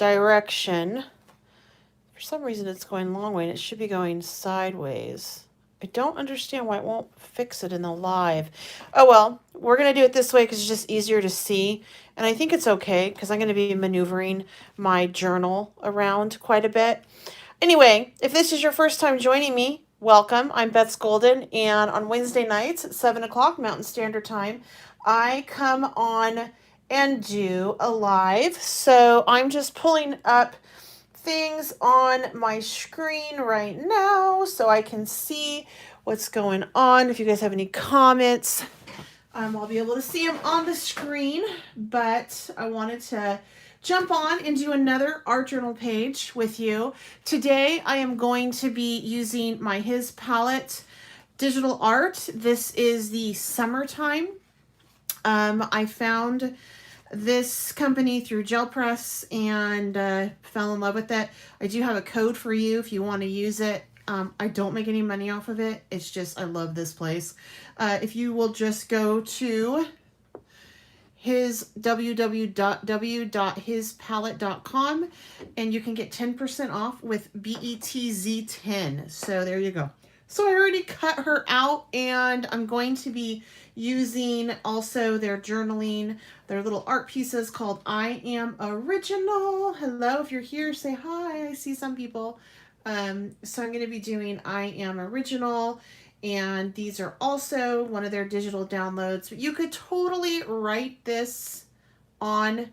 direction. For some reason it's going long way and it should be going sideways. I don't understand why it won't fix it in the live. Oh well, we're going to do it this way because it's just easier to see. And I think it's okay because I'm going to be maneuvering my journal around quite a bit. Anyway, if this is your first time joining me, welcome. I'm Beth Golden, and on Wednesday nights at 7 o'clock Mountain Standard Time, I come on and do a live. So I'm just pulling up things on my screen right now so I can see what's going on. If you guys have any comments, I'll be able to see them on the screen. But I wanted to jump on and do another art journal page with you. Today I am going to be using my His Palette digital art. This is the summertime. I found this company through Gel Press and fell in love with it. I do have a code for you if you want to use it. I don't make any money off of it. It's just, I love this place. If you will just go to www.hispalette.com and you can get 10% off with BETZ10. So there you go. So I already cut her out, and I'm going to be using also their journaling, their little art pieces called I Am Original. Hello, if you're here, say hi. I see some people. So I'm going to be doing I Am Original, and these are also one of their digital downloads. You could totally write this on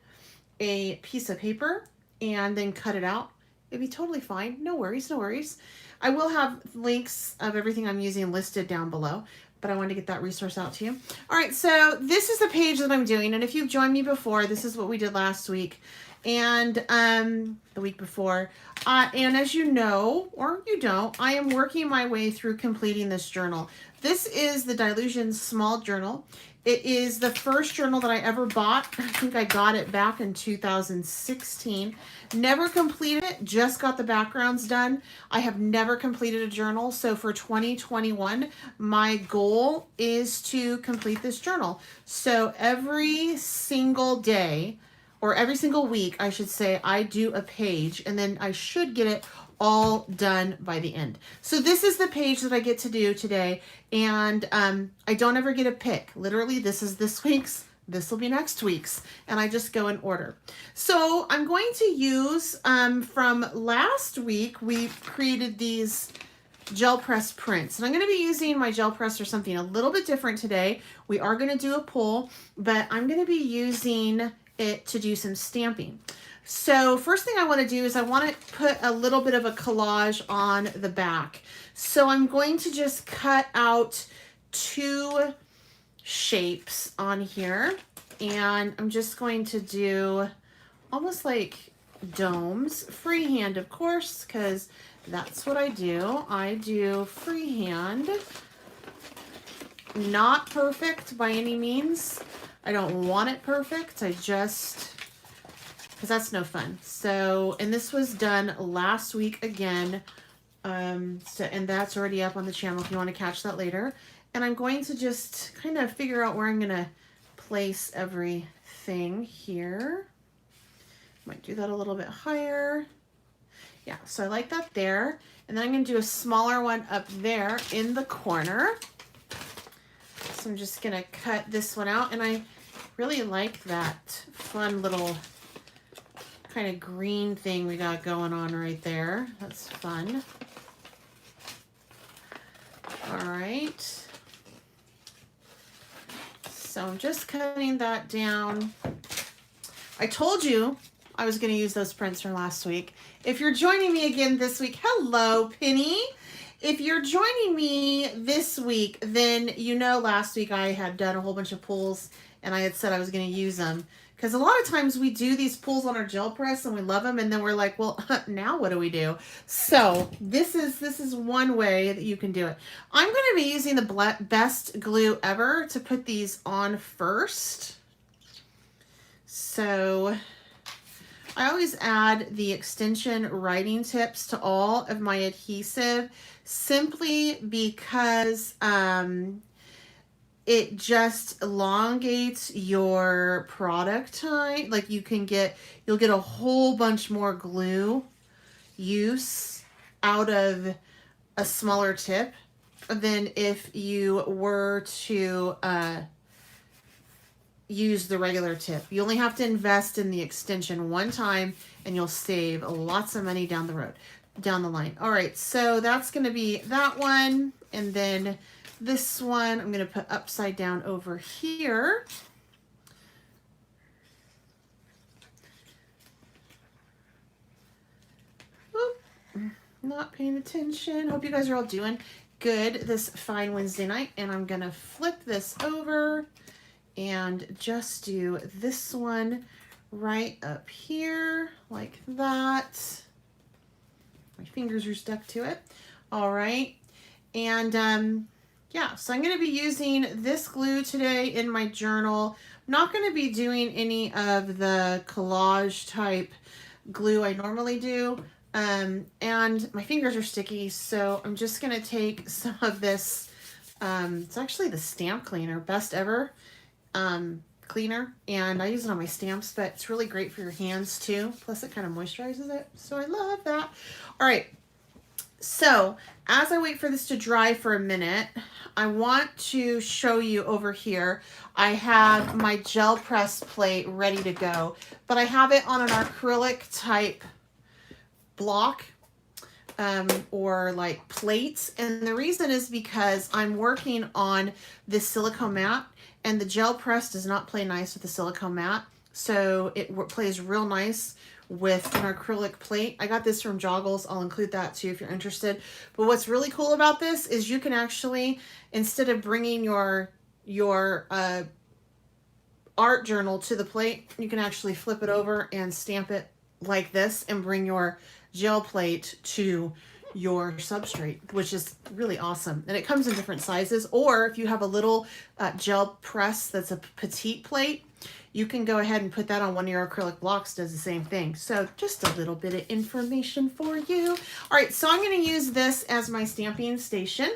a piece of paper and then cut it out. It'd be totally fine. No worries, no worries. I will have links of everything I'm using listed down below, but I wanted to get that resource out to you. All right, so this is the page that I'm doing, and if you've joined me before, this is what we did last week and the week before. And as you know, or you don't, I am working my way through completing this journal. This is the Dylusions small journal. It is the first journal that I ever bought. I think I got it back in 2016. Never completed it, just got the backgrounds done. I have never completed a journal. So for 2021, my goal is to complete this journal. So every single day, or every single week, I should say, I do a page, and then I should get it all done by the end. So this is the page that I get to do today, and I don't ever get a pick. Literally, this is this week's, this will be next week's, and I just go in order. So I'm going to use, from last week, we created these gel press prints, and I'm going to be using my gel press or something a little bit different today. We are going to do a pull, but I'm going to be using it to do some stamping. So first thing I want to do is I want to put a little bit of a collage on the back. So I'm going to just cut out 2 shapes on here, and I'm just going to do almost like domes, freehand of course, because that's what I do. I do freehand. Not perfect by any means. I don't want it perfect. I just, because that's no fun. So, and this was done last week again. And that's already up on the channel if you want to catch that later. And I'm going to just kind of figure out where I'm going to place everything here. Might do that a little bit higher. Yeah, so I like that there. And then I'm going to do a smaller one up there in the corner. So I'm just going to cut this one out, and I really like that fun little kind of green thing we got going on right there. That's fun. All right. So I'm just cutting that down. I told you I was going to use those prints from last week. If you're joining me again this week, hello, Penny. If you're joining me this week, then you know last week I had done a whole bunch of pulls and I had said I was going to use them. Because a lot of times we do these pulls on our gel press and we love them, and then we're like, well, now what do we do? So this is one way that you can do it. I'm going to be using the best glue ever to put these on first. So I always add the extension writing tips to all of my adhesive simply because it just elongates your product time. Like you'll get a whole bunch more glue use out of a smaller tip than if you were to use the regular tip. You only have to invest in the extension one time and you'll save lots of money down the line. All right, so that's going to be that one. And then this one I'm going to put upside down over here. Oop, not paying attention. Hope you guys are all doing good this fine Wednesday night. And I'm going to flip this over and just do this one right up here like that. My fingers are stuck to it. All right. And yeah, so I'm going to be using this glue today in my journal. I'm not going to be doing any of the collage type glue I normally do. And my fingers are sticky, so I'm just going to take some of this. It's actually the stamp cleaner, best ever cleaner, and I use it on my stamps, but it's really great for your hands too. Plus it kind of moisturizes it, so I love that. All right, so as I wait for this to dry for a minute, I want to show you over here. I have my gel press plate ready to go, but I have it on an acrylic type block or like plates, and the reason is because I'm working on this silicone mat, and the gel press does not play nice with the silicone mat, so it plays real nice with an acrylic plate. I got this from Joggles. I'll include that too if you're interested. But what's really cool about this is you can actually, instead of bringing your art journal to the plate, you can actually flip it over and stamp it like this and bring your gel plate to your substrate, which is really awesome. And it comes in different sizes, or if you have a little gel press that's a petite plate, you can go ahead and put that on one of your acrylic blocks, does the same thing. So just a little bit of information for you. All right, so I'm going to use this as my stamping station,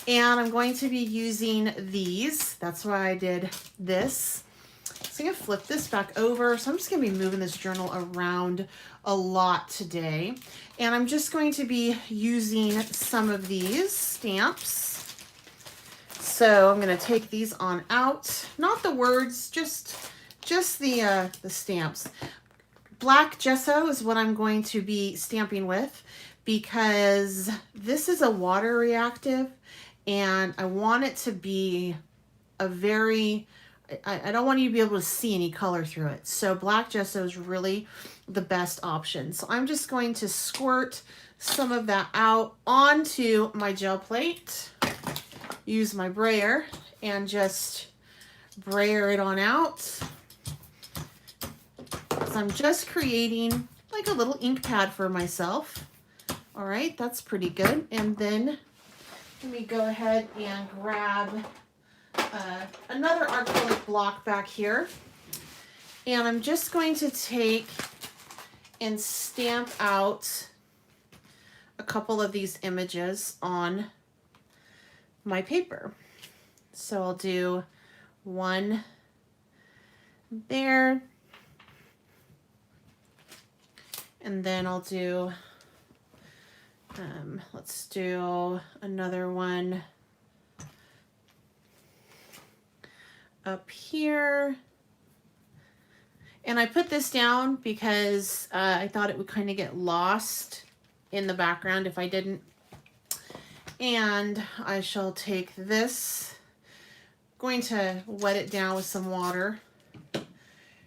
and I'm going to be using these. That's why I did this. So I'm going to flip this back over. So I'm just going to be moving this journal around a lot today. And I'm just going to be using some of these stamps. So I'm going to take these on out. Not the words, just the stamps. Black gesso is what I'm going to be stamping with, because this is a water reactive and I want it to be a very, I don't want you to be able to see any color through it. So black gesso is really the best option. So I'm just going to squirt some of that out onto my gel plate, use my brayer, and just brayer it on out. So I'm just creating like a little ink pad for myself. All right, that's pretty good. And then let me go ahead and grab another acrylic block back here. And I'm just going to take and stamp out a couple of these images on my paper. So I'll do one there. And then I'll do, let's do another one up here. And I put this down because I thought it would kind of get lost in the background if I didn't. And I shall take this, going to wet it down with some water,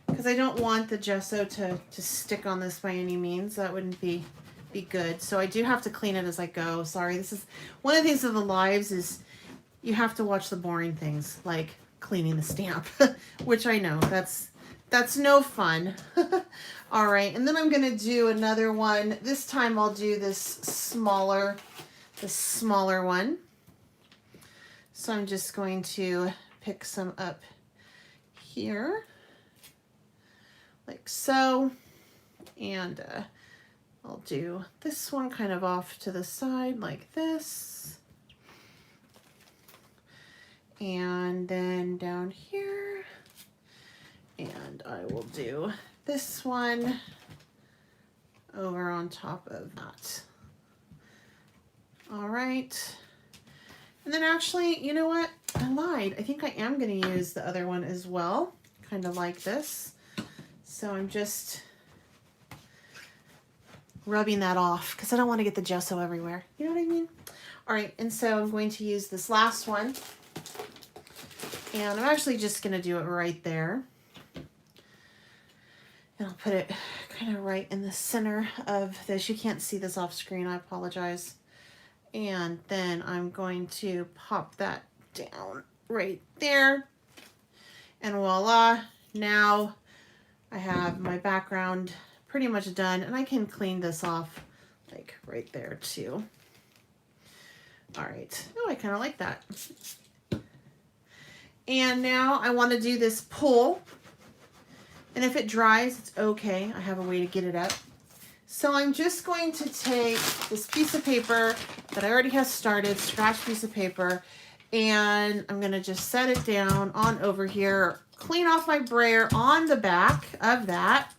because I don't want the gesso to stick on this by any means. That wouldn't be good. So I do have to clean it as I go. Sorry, this is one of the things of the lives is you have to watch the boring things like cleaning the stamp, which I know that's no fun. All right, and then I'm gonna do another one. This time I'll do this smaller one. So I'm just going to pick some up here, like so, and I'll do this one kind of off to the side like this. And then down here, and I will do this one over on top of that. All right. And then actually, you know what? I lied. I think I am going to use the other one as well, kind of like this. So I'm just rubbing that off because I don't want to get the gesso everywhere. You know what I mean? All right, and so I'm going to use this last one. And I'm actually just going to do it right there. And I'll put it kind of right in the center of this. You can't see this off screen. I apologize. And then I'm going to pop that down right there. And voila, now I have my background pretty much done. And I can clean this off like right there too. All right. Oh, I kind of like that. And now I want to do this pull. And if it dries, it's okay. I have a way to get it up. So I'm just going to take this piece of paper that I already have started, scratch piece of paper, and I'm going to just set it down on over here, clean off my brayer on the back of that.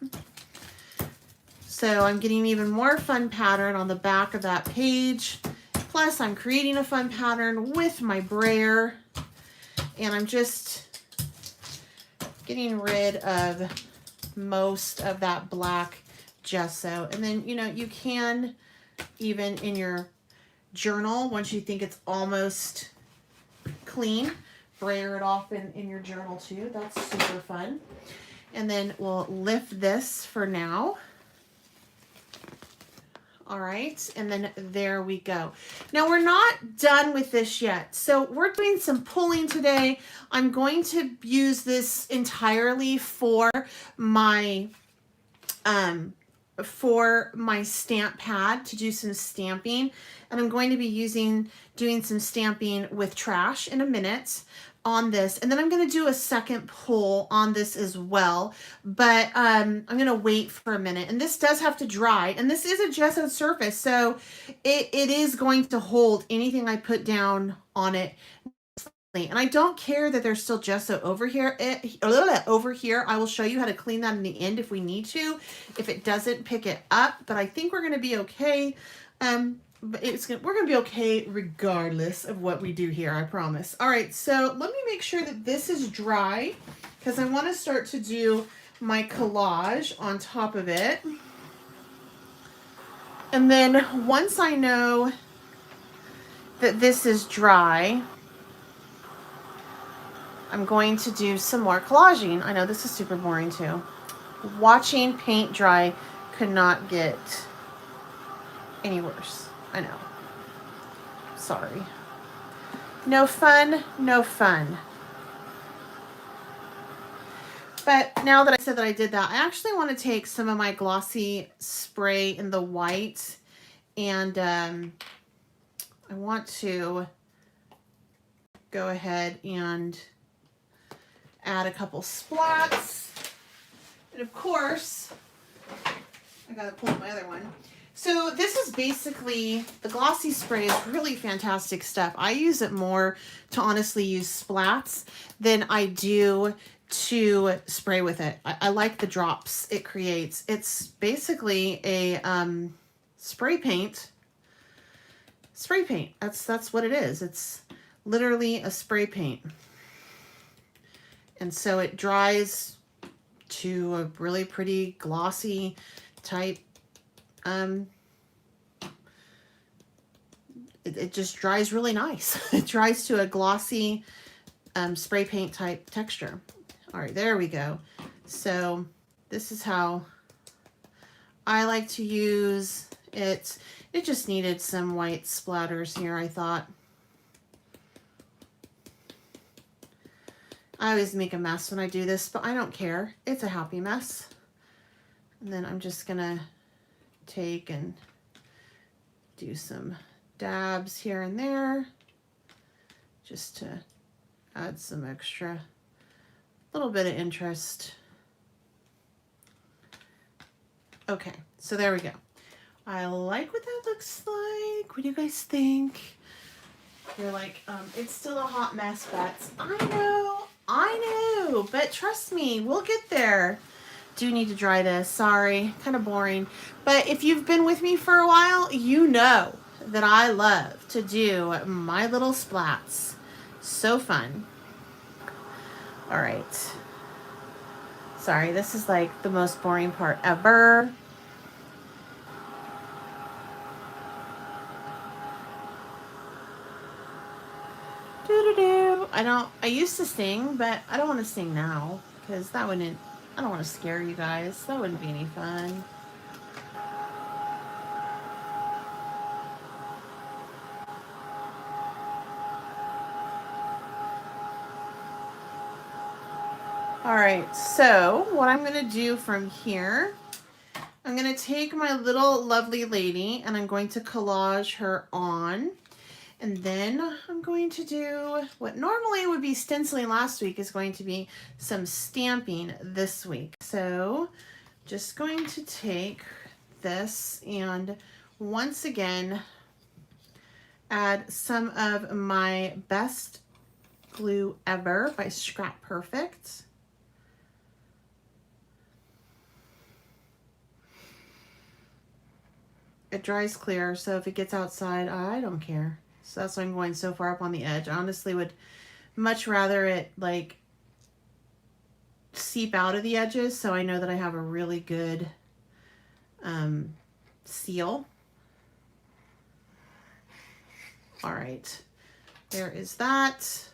So I'm getting even more fun pattern on the back of that page. Plus I'm creating a fun pattern with my brayer, and I'm just getting rid of most of that black gesso. And then, you know, you can even in your journal, once you think it's almost clean, brayer it off in your journal too. That's super fun. And then we'll lift this for now. All right, and then there we go. Now we're not done with this yet. So we're doing some pulling today. I'm going to use this entirely for my stamp pad to do some stamping. And I'm going to be doing some stamping with trash in a minute on this. And then I'm going to do a second pull on this as well. But I'm going to wait for a minute. And this does have to dry. And this is a gesso surface, so it is going to hold anything I put down on it. And I don't care that there's still gesso over here. Over here, I will show you how to clean that in the end if we need to, if it doesn't pick it up. But I think we're going to be okay. But we're going to be okay regardless of what we do here, I promise. All right, so let me make sure that this is dry because I want to start to do my collage on top of it. And then once I know that this is dry, I'm going to do some more collaging. I know this is super boring too. Watching paint dry could not get any worse. I know. Sorry. No fun, no fun. But now that I said that I did that, I actually want to take some of my glossy spray in the white, and I want to go ahead and add a couple splats. And of course, I gotta pull up my other one. So this is basically, the glossy spray is really fantastic stuff. I use it more to honestly use splats than I do to spray with it. I like the drops it creates. It's basically a spray paint. Spray paint, that's what it is. It's literally a spray paint. And so it dries to a really pretty glossy type. It just dries really nice. It dries to a glossy spray paint type texture. All right, there we go. So this is how I like to use it. It just needed some white splatters here, I thought. I always make a mess when I do this, but I don't care. It's a happy mess. And then I'm just gonna take and do some dabs here and there just to add some extra, little bit of interest. Okay, so there we go. I like what that looks like. What do you guys think? You're like, it's still a hot mess, Bets. I know, but trust me, we'll get there. Do need to dry this, sorry, kind of boring. But if you've been with me for a while, you know that I love to do my little splats. So fun. All right. Sorry, this is like the most boring part ever. Doo-doo-doo. I used to sing, but I don't want to sing now because I don't want to scare you guys. That wouldn't be any fun. All right, so what I'm going to do from here, I'm going to take my little lovely lady and I'm going to collage her on. And then I'm going to do what normally would be stenciling last week is going to be some stamping this week. So just going to take this and once again add some of my best glue ever by Scrap Perfect. It dries clear, so if it gets outside, I don't care. So that's why I'm going so far up on the edge. I honestly would much rather it like seep out of the edges so I know that I have a really good seal. All right, there is that.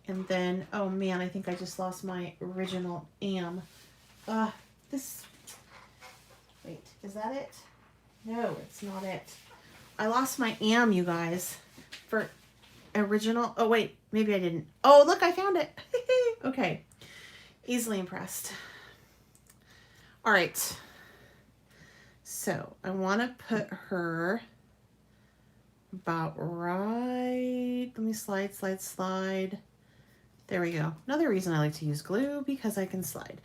And then, oh man, I think I just lost my original am. Wait, is that it? No, it's not it. I lost my am, you guys, for original. Oh, wait, maybe I didn't. Oh, look, I found it. Okay, easily impressed. All right, so I want to put her about right. Let me slide, slide, slide. There we go. Another reason I like to use glue, because I can slide.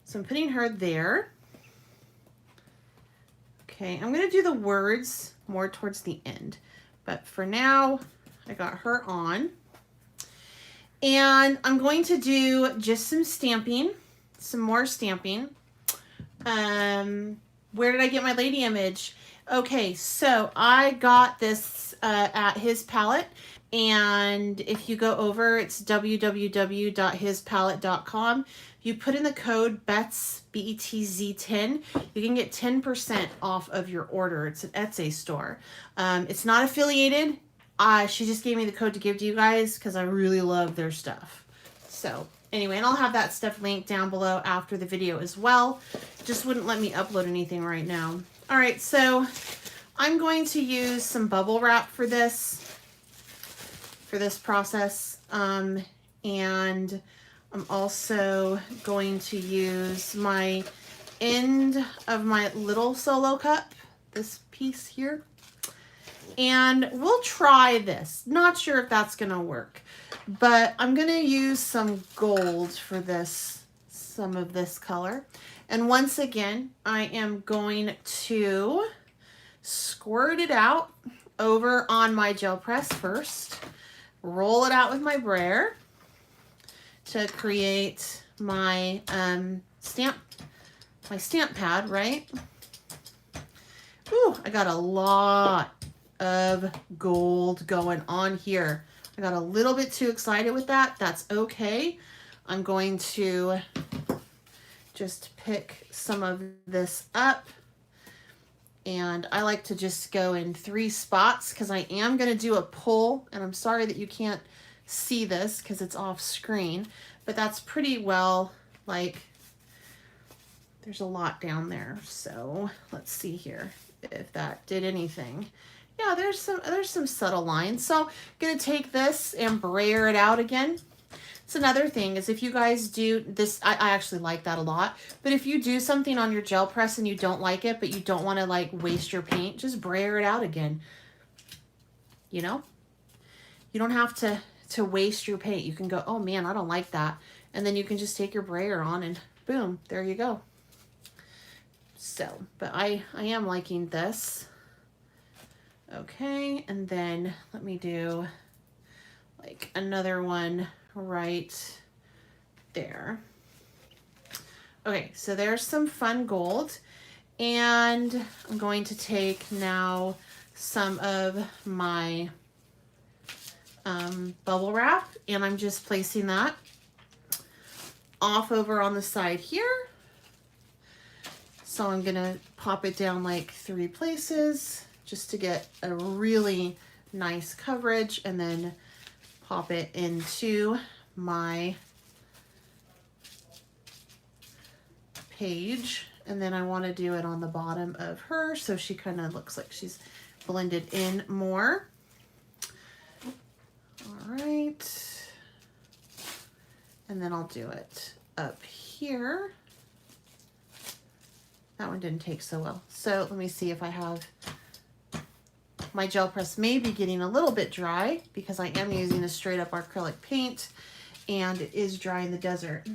So I'm putting her there. Okay, I'm going to do the words more towards the end, but for now, I got her on. And I'm going to do just some stamping, some more stamping. Where did I get my lady image? Okay, so I got this at his palette. And if you go over, it's www.hispalette.com. You put in the code BETZ, BETZ10, you can get 10% off of your order. It's an Etsy store. It's not affiliated. She just gave me the code to give to you guys because I really love their stuff. So anyway, and I'll have that stuff linked down below after the video as well. Just wouldn't let me upload anything right now. All right, so I'm going to use some bubble wrap for this process. And I'm also going to use my end of my little solo cup, this piece here. And we'll try this. Not sure if that's gonna work, but I'm gonna use some gold for this, some of this color. And once again, I am going to squirt it out over on my gel press first. Roll it out with my brayer to create my stamp pad, right? Ooh, I got a lot of gold going on here. I got a little bit too excited with that. That's okay. I'm going to just pick some of this up. And I like to just go in 3 spots because I am going to do a pull. And I'm sorry that you can't see this because it's off screen. But that's pretty well, like, there's a lot down there. So let's see here if that did anything. Yeah, there's some subtle lines. So I'm going to take this and brayer it out again. It's another thing is if you guys do this, I actually like that a lot, but if you do something on your gel press and you don't like it, but you don't want to like waste your paint, just brayer it out again. You know, you don't have to waste your paint. You can go, oh man, I don't like that. And then you can just take your brayer on and boom, there you go. So, but I am liking this. Okay, and then let me do like another one right there. Okay, so there's some fun gold. And I'm going to take now some of my bubble wrap, and I'm just placing that off over on the side here. So I'm gonna pop it down like 3 places just to get a really nice coverage, and then pop it into my page. And then I want to do it on the bottom of her so she kind of looks like she's blended in more. All right. And then I'll do it up here. That one didn't take so well. So let me see if I have, my gel press may be getting a little bit dry because I am using a straight up acrylic paint and it is dry in the desert.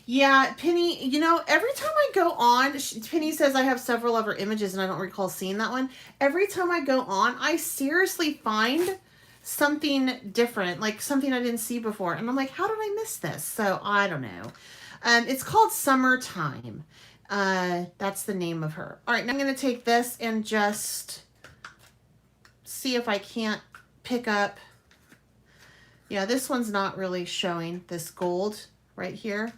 Yeah, Penny, you know, every time I go on, Penny says I have several of her images and I don't recall seeing that one. Every time I go on, I seriously find something different, like something I didn't see before. And I'm like, how did I miss this? So I don't know. It's called Summertime. That's the name of her. All right, now I'm going to take this and just see if I can't pick up. Yeah, this one's not really showing this gold right here.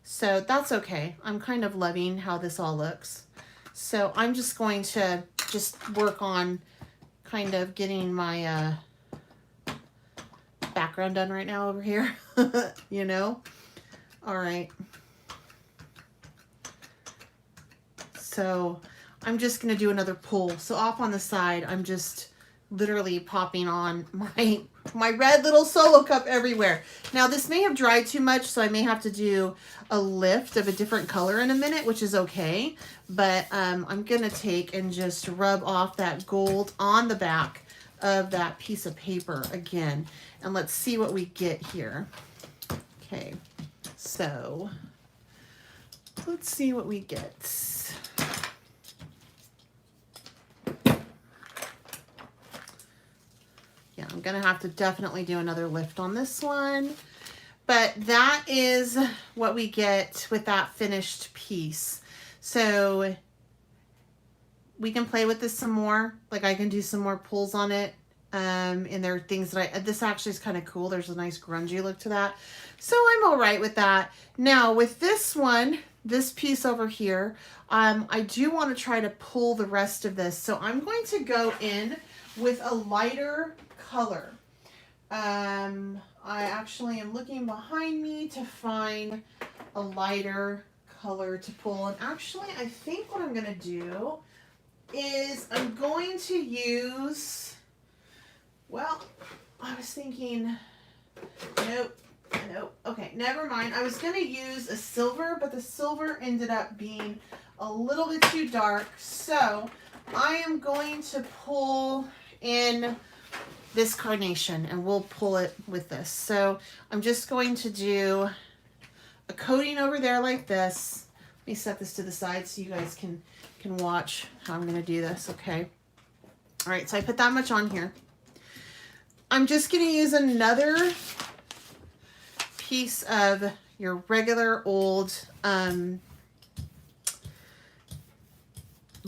So that's okay. I'm kind of loving how this all looks. So I'm just going to just work on kind of getting my background done right now over here, you know? All right. So I'm just going to do another pull. So off on the side, I'm just literally popping on my red little solo cup everywhere. Now this may have dried too much, so I may have to do a lift of a different color in a minute, which is okay. But I'm gonna take and just rub off that gold on the back of that piece of paper again. And let's see what we get here. Okay, so let's see what we get. Yeah, I'm going to have to definitely do another lift on this one. But that is what we get with that finished piece. So we can play with this some more. Like I can do some more pulls on it. And there are things that this actually is kind of cool. There's a nice grungy look to that. So I'm all right with that. Now with this one, this piece over here, I do want to try to pull the rest of this. So I'm going to go in with a lighter color. I actually am looking behind me to find a lighter color to pull. And actually, I think what I'm going to do is I'm going to use, well, I was thinking, nope. Okay, never mind. I was going to use a silver, but the silver ended up being a little bit too dark. So I am going to pull in this carnation and we'll pull it with this. So I'm just going to do a coating over there like this. Let me set this to the side so you guys can watch how I'm going to do this. Okay. All right. So I put that much on here. I'm just going to use another piece of your regular old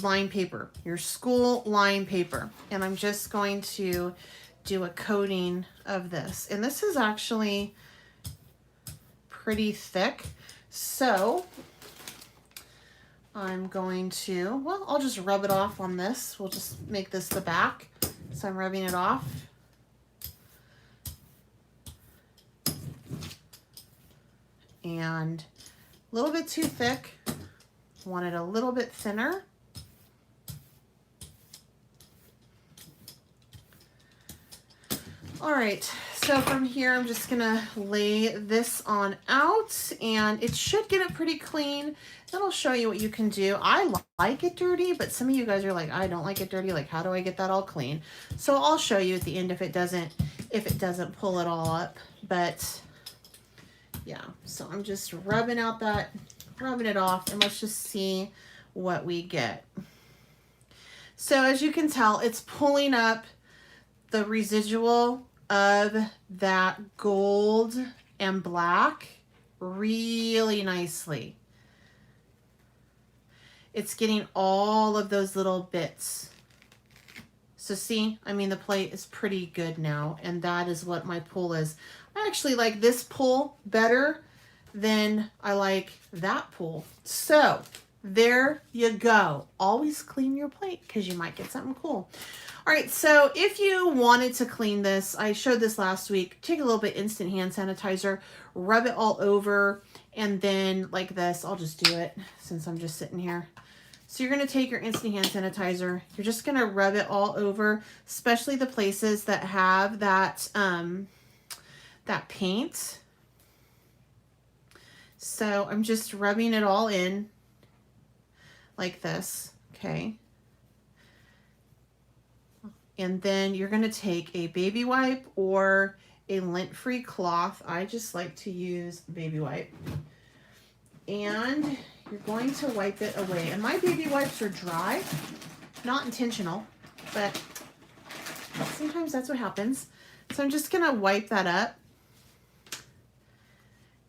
line paper, your school line paper. And I'm just going to do a coating of this. And this is actually pretty thick. So I'm going to, well, I'll just rub it off on this. We'll just make this the back. So I'm rubbing it off. And a little bit too thick. Want it a little bit thinner. All right, so from here, I'm just gonna lay this on out and it should get it pretty clean. Then I'll show you what you can do. I like it dirty, but some of you guys are like, I don't like it dirty. Like, how do I get that all clean? So I'll show you at the end if it doesn't pull it all up. But yeah, so I'm just rubbing it off, and let's just see what we get. So as you can tell, it's pulling up the residual of that gold and black really nicely. It's getting all of those little bits. So see, I mean, the plate is pretty good now, and that is what my pull is. I actually like this pull better than I like that pull. So there you go. Always clean your plate because you might get something cool. All right, so if you wanted to clean this, I showed this last week, take a little bit instant hand sanitizer, rub it all over, and then like this, I'll just do it since I'm just sitting here. So you're going to take your instant hand sanitizer, you're just going to rub it all over, especially the places that have that, that paint. So I'm just rubbing it all in like this, okay? And then you're going to take a baby wipe or a lint-free cloth. I just like to use baby wipe. And you're going to wipe it away. And my baby wipes are dry, not intentional, but sometimes that's what happens. So I'm just going to wipe that up.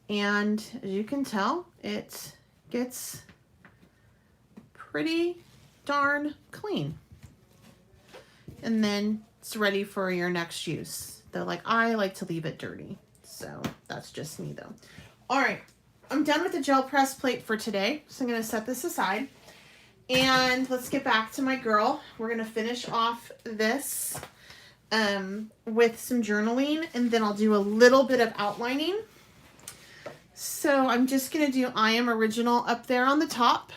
And as you can tell, it gets pretty darn clean. And then it's ready for your next use. Though, like, I like to leave it dirty. So that's just me though. All right, I'm done with the gel press plate for today. So I'm gonna set this aside and let's get back to my girl. We're gonna finish off this with some journaling, and then I'll do a little bit of outlining. So I'm just gonna do I Am Original up there on the top.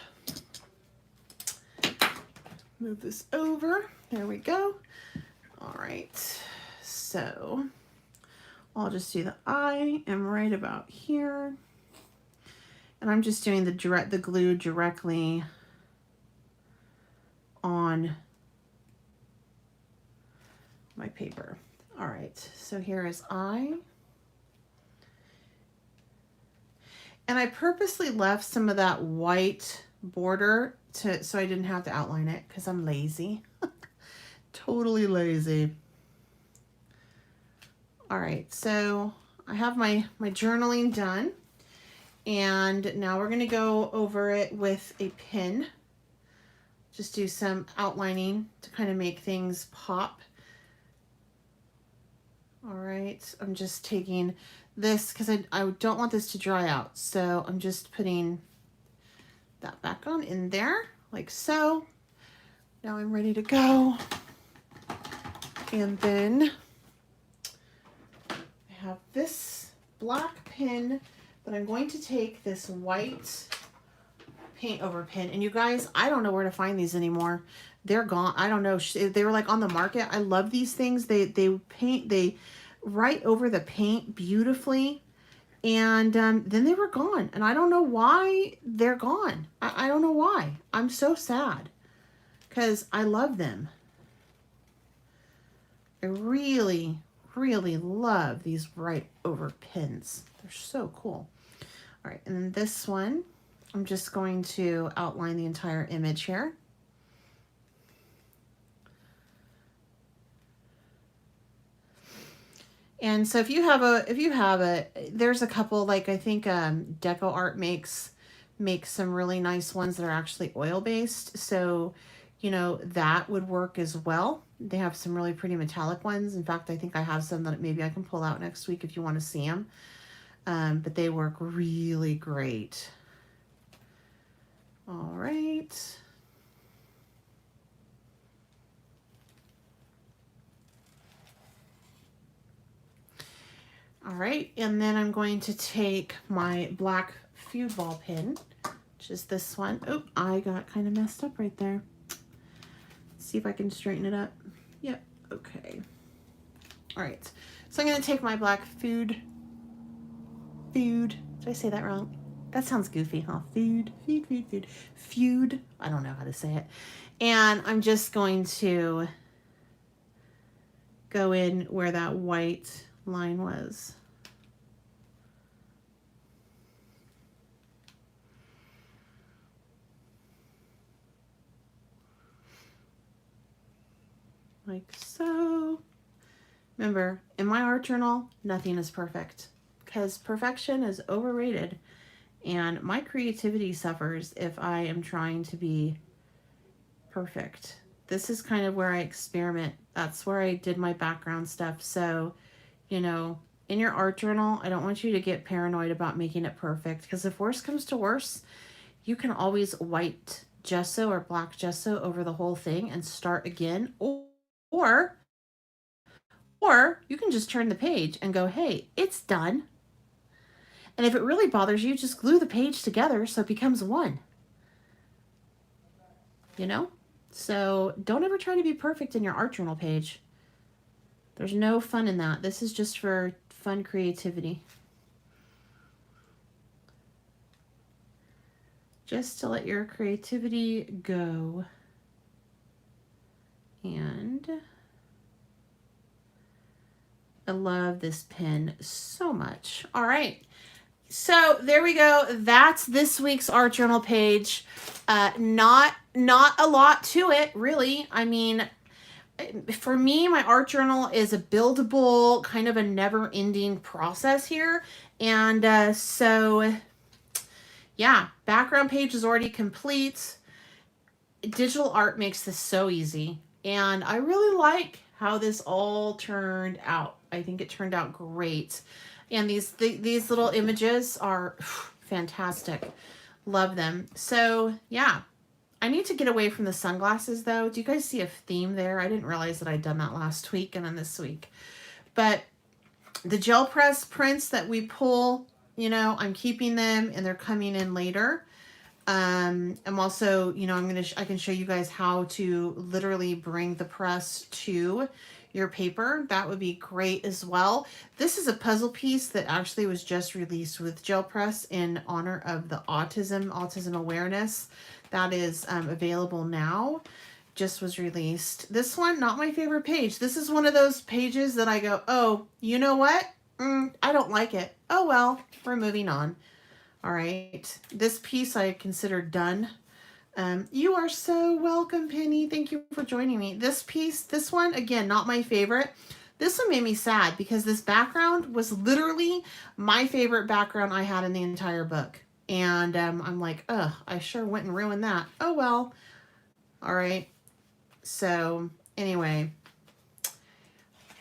Move this over. There we go. All right. So I'll just do the I am right about here. And I'm just doing the glue directly on my paper. All right. So here is I. And I purposely left some of that white border so I didn't have to outline it because I'm lazy. Totally lazy. All right, so I have my journaling done, and now we're going to go over it with a pen. Just do some outlining to kind of make things pop. All right, I'm just taking this because I don't want this to dry out, so I'm just putting that back on in there like so. Now I'm ready to go. And then I have this black pen, but I'm going to take this white paint over pen. And you guys, I don't know where to find these anymore. They're gone. I don't know. They were like on the market. I love these things. They write over the paint beautifully. And then they were gone. And I don't know why they're gone. I don't know why. I'm so sad because I love them. I really, really love these write over pens. They're so cool. All right, and then this one, I'm just going to outline the entire image here. And so if you have a, there's a couple, like I think Deco Art makes some really nice ones that are actually oil based. So, you know, that would work as well. They have some really pretty metallic ones. In fact, I think I have some that maybe I can pull out next week if you want to see them. But they work really great. All right. All right, and then I'm going to take my black Speedball pen, which is this one. Oh, I got kind of messed up right there. Let's see if I can straighten it up. Yep, okay. All right, so I'm going to take my black food. Did I say that wrong? That sounds goofy, huh? Feud. I don't know how to say it. And I'm just going to go in where that white line was. like so. Remember, in my art journal, nothing is perfect because perfection is overrated. And my creativity suffers if I am trying to be perfect. This is kind of where I experiment. That's where I did my background stuff. So, you know, in your art journal, I don't want you to get paranoid about making it perfect because if worse comes to worse, you can always white gesso or black gesso over the whole thing and start again. Or you can just turn the page and go, hey, it's done. And if it really bothers you, just glue the page together so it becomes one. You know? So don't ever try to be perfect in your art journal page. There's no fun in that. This is just for fun creativity. Just to let your creativity go. And I love this pen so much. All right. So there we go. That's this week's art journal page. Not a lot to it, really. I mean, for me, my art journal is a buildable, kind of a never-ending process here. And so, yeah, background page is already complete. Digital art makes this so easy. And I really like how this all turned out. I think it turned out great. And these little images are fantastic. Love them. So, yeah. I need to get away from the sunglasses, though. Do you guys see a theme there? I didn't realize that I'd done that last week and then this week. But the gel press prints that we pull, you know, I'm keeping them and they're coming in later. I'm also, you know, I can show you guys how to literally bring the press to your paper. That would be great as well. This is a puzzle piece that actually was just released with gel press in honor of the autism awareness. That is available now. Just was released. This one, not my favorite page. This is one of those pages that I go, oh, you know what? I don't like it. Oh, well, we're moving on. All right. This piece I consider done. You are so welcome, Penny. Thank you for joining me. This piece, this one, again, not my favorite. This one made me sad because this background was literally my favorite background I had in the entire book. And I'm like, ugh, I sure went and ruined that. Oh, well. All right. So anyway,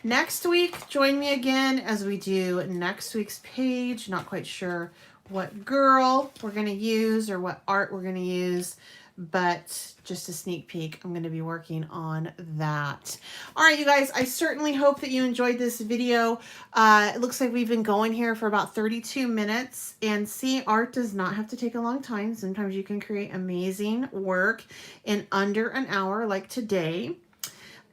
next week, join me again as we do next week's page. Not quite sure what girl we're going to use or what art we're going to use, but just a sneak peek, I'm going to be working on that. All right, you guys, I certainly hope that you enjoyed this video. It looks like we've been going here for about 32 minutes, and see, art does not have to take a long time. Sometimes you can create amazing work in under an hour like today.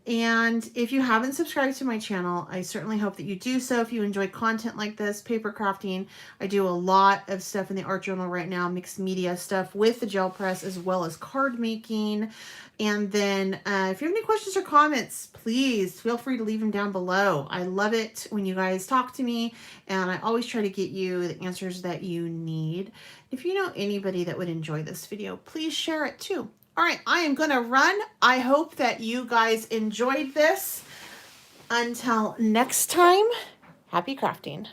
And if you haven't subscribed to my channel, I certainly hope that you do so. If you enjoy content like this, paper crafting, I do a lot of stuff in the art journal right now, mixed media stuff with the gel press, as well as card making. And then if you have any questions or comments, please feel free to leave them down below. I love it when you guys talk to me, and I always try to get you the answers that you need. If you know anybody that would enjoy this video, please share it too. All right, I am going to run. I hope that you guys enjoyed this. Until next time, happy crafting.